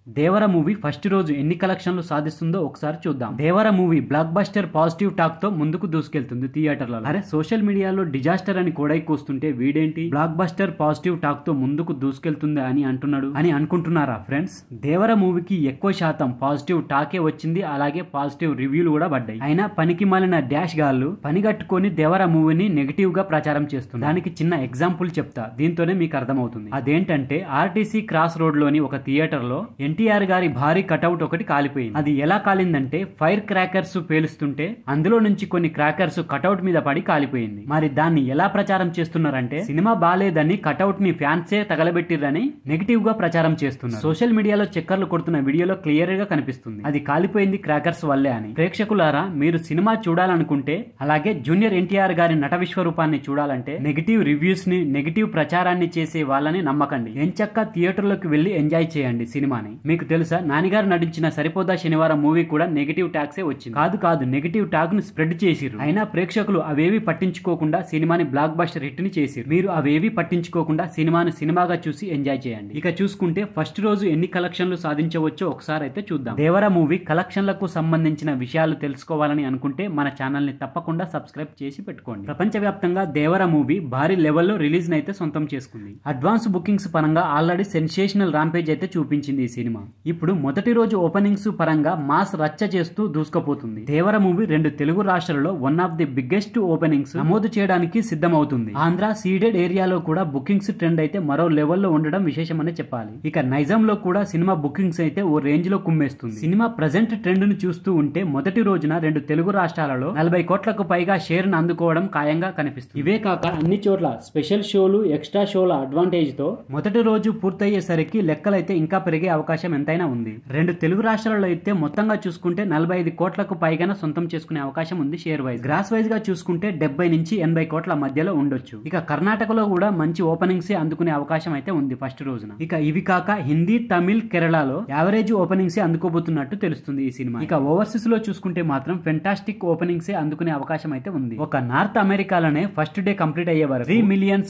దేవర movie first రోజు ఎన్ని కలెక్షన్లు సాధిస్తుందో ఒకసారి చూద్దాం. Devara movie blockbuster positive talk తో ముందుకు దూసుకెళ్తుంది థియేటర్లలో. అరే సోషల్ మీడియాలో డిజాస్టర్ అని కోడైకొస్తుంటే వీడేంటి బ్లాక్ బస్టర్ పాజిటివ్ టాక్ తో ముందుకు దూసుకెళ్తుంది అని అంటున్నాడు అని అనుకుంటున్నారా ఫ్రెండ్స్? దేవర మూవీకి ఎక్కువ శాతం పాజిటివ్ టాకే వచ్చింది, అలాగే పాజిటివ్ రివ్యూలు కూడా పడ్డాయి. అయినా పనికి మాలిన డాష్ గాళ్ళు పనిగట్టుకొని దేవర మూవీని నెగిటివ్ గా ప్రచారం చేస్తుంది. దానికి చిన్న ఎగ్జాంపుల్ చెప్తా, దీంతోనే మీకు అర్థమవుతుంది. అదేంటంటే ఆర్టీసీ క్రాస్ రోడ్ లోని ఒక థియేటర్ లో ఎన్టీఆర్ గారి భారీ కటౌట్ ఒకటి కాలిపోయింది. అది ఎలా కాలిందంటే ఫైర్ క్రాకర్స్ పేలుస్తుంటే అందులో నుంచి కొన్ని క్రాకర్స్ కటౌట్ మీద పడి కాలిపోయింది. మరి దాన్ని ఎలా ప్రచారం చేస్తున్నారంటే సినిమా బాలేదని కటౌట్ ని ఫ్యాన్సే తగలబెట్టిరని నెగిటివ్ గా ప్రచారం చేస్తున్నారు. సోషల్ మీడియాలో చక్కర్లు కొడుతున్న వీడియోలో క్లియర్ గా కనిపిస్తుంది అది కాలిపోయింది క్రాకర్స్ వల్లే అని. ప్రేక్షకులారా, మీరు సినిమా చూడాలనుకుంటే అలాగే జూనియర్ ఎన్టీఆర్ గారి నట విశ్వరూపాన్ని చూడాలంటే నెగిటివ్ రివ్యూస్ ని నెగిటివ్ ప్రచారాన్ని చేసే వాళ్ళని నమ్మకండి. ఎంచక్క థియేటర్లోకి వెళ్లి ఎంజాయ్ చేయండి సినిమాని. మీకు తెలుసా, నానిగారు నటించిన సరిపోదా శనివారం మూవీ కూడా నెగిటివ్ టాక్సే వచ్చింది. కాదు నెగిటివ్ టాక్ ను స్ప్రెడ్ చేసిరు. అయినా ప్రేక్షకులు అవేవి పట్టించుకోకుండా సినిమాని బ్లాక్ బస్టర్ హిట్ ని చేసిరు. మీరు అవేవి పట్టించుకోకుండా సినిమాను సినిమాగా చూసి ఎంజాయ్ చేయండి. ఇక చూసుకుంటే ఫస్ట్ రోజు ఎన్ని కలెక్షన్లు సాధించవచ్చో ఒకసారి అయితే చూద్దాం. దేవర మూవీ కలెక్షన్లకు సంబంధించిన విషయాలు తెలుసుకోవాలని అనుకుంటే మన ఛానల్ ని తప్పకుండా సబ్స్క్రైబ్ చేసి పెట్టుకోండి. ప్రపంచవ్యాప్తంగా దేవర మూవీ భారీ లెవెల్లో రిలీజ్ అయితే సొంతం చేసుకుంది. అడ్వాన్స్ బుకింగ్స్ పరంగా ఆల్రెడీ సెన్సేషనల్ రాంపేజ్ అయితే చూపించింది ఈ సినిమా. ఇప్పుడు మొదటి రోజు ఓపెనింగ్స్ పరంగా మాస్ రచ్చ చేస్తూ దూసుకుపోతుంది. దేవర మూవీ 2 తెలుగు రాష్ట్రాలలో one of the biggest openings నమోదు చేయడానికి సిద్ధమవుతుంది. ఆంధ్ర సీడెడ్ ఏరియాలో కూడా బుకింగ్స్ ట్రెండ్ అయితే మరో లెవెల్లో ఉండడం విశేషమని చెప్పాలి. ఇక నైజాం లో కూడా సినిమా బుకింగ్స్ అయితే ఓ రేంజ్ లో కుమ్మేస్తుంది. సినిమా ప్రజెంట్ ట్రెండ్ ను చూస్తూ ఉంటే మొదటి రోజున 2 తెలుగు రాష్ట్రాలలో 40 కోట్లకు పైగా షేర్ ను అందుకోవడం ఖాయంగా కనిపిస్తుంది. ఇవే కాక అన్ని చోట్ల స్పెషల్ షోలు ఎక్స్ట్రా షోల అడ్వాంటేజ్ తో మొదటి రోజు పూర్తయ్యేసరికి లెక్కలైతే ఇంకా పెరిగే అవకాశం ఎంతైనా ఉంది. 2 తెలుగు రాష్ట్రాలలో అయితే మొత్తంగా చూసుకుంటే 45 కోట్లకు పైగా సొంతం చేసుకునే అవకాశం ఉంది షేర్ వైజ్. గ్రాస్ వైజ్ గా చూసుకుంటే 70 నుంచి 80 కోట్ల మధ్యలో ఉండొచ్చు. ఇక కర్ణాటకలో కూడా మంచి ఓపెనింగ్స్ అందుకునే అవకాశం అయితే ఉంది ఫస్ట్ రోజున. ఇక ఇవి కాక హిందీ, తమిళ్, కేరళలో యావరేజ్ ఓపెనింగ్స్ అందుకోబోతున్నట్టు తెలుస్తుంది ఈ సినిమా. ఇక ఓవర్సీస్ లో చూసుకుంటే మాత్రం ఫెంటాస్టిక్ ఓపెనింగ్స్ అందుకునే అవకాశం అయితే ఉంది. ఒక నార్త్ అమెరికాలోనే ఫస్ట్ డే కంప్లీట్ అయ్యే వరకు $3 మిలియన్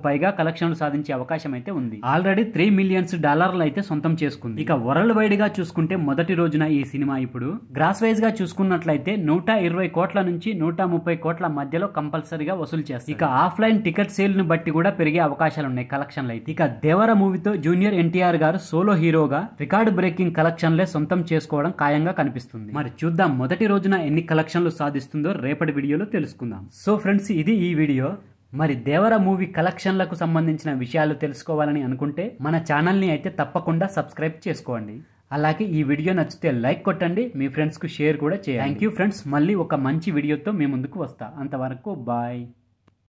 పైగా కలెక్షన్లు సాధించే అవకాశం అయితే ఉంది. ఆల్రెడీ $3 మిలియన్ అయితే సొంతం చేసుకుంది. ఇక వరల్డ్ వైడ్ గా చూసుకుంటే మొదటి రోజున ఈ సినిమా ఇప్పుడు గ్రాస్ వైజ్ గా చూసుకున్నట్లయితే 120 కోట్ల నుంచి 130 కోట్ల మధ్యలో కంపల్సరీగా వసూలు చేస్తారు. ఇక ఆఫ్లైన్ టికెట్ సేల్ ను బట్టి కూడా పెరిగే అవకాశాలు ఉన్నాయి కలెక్షన్లు అయితే. ఇక దేవర మూవీతో జూనియర్ ఎన్టీఆర్ గారు సోలో హీరోగా రికార్డు బ్రేకింగ్ కలెక్షన్లే సొంతం చేసుకోవడం ఖాయంగా కనిపిస్తుంది. మరి చూద్దాం మొదటి రోజున ఎన్ని కలెక్షన్లు సాధిస్తుందో రేపటి వీడియోలో తెలుసుకుందాం. సో ఫ్రెండ్స్, ఇది ఈ వీడియో. మరి దేవర మూవీ కలెక్షన్లకు సంబంధించిన విషయాలు తెలుసుకోవాలని అనుకుంటే మన ఛానల్ని అయితే తప్పకుండా సబ్స్క్రైబ్ చేసుకోండి. అలాగే ఈ వీడియో నచ్చితే లైక్ కొట్టండి, మీ ఫ్రెండ్స్కు షేర్ కూడా చేయండి. థ్యాంక్ యూ ఫ్రెండ్స్, మళ్ళీ ఒక మంచి వీడియోతో మీ ముందుకు వస్తా. అంతవరకు బాయ్.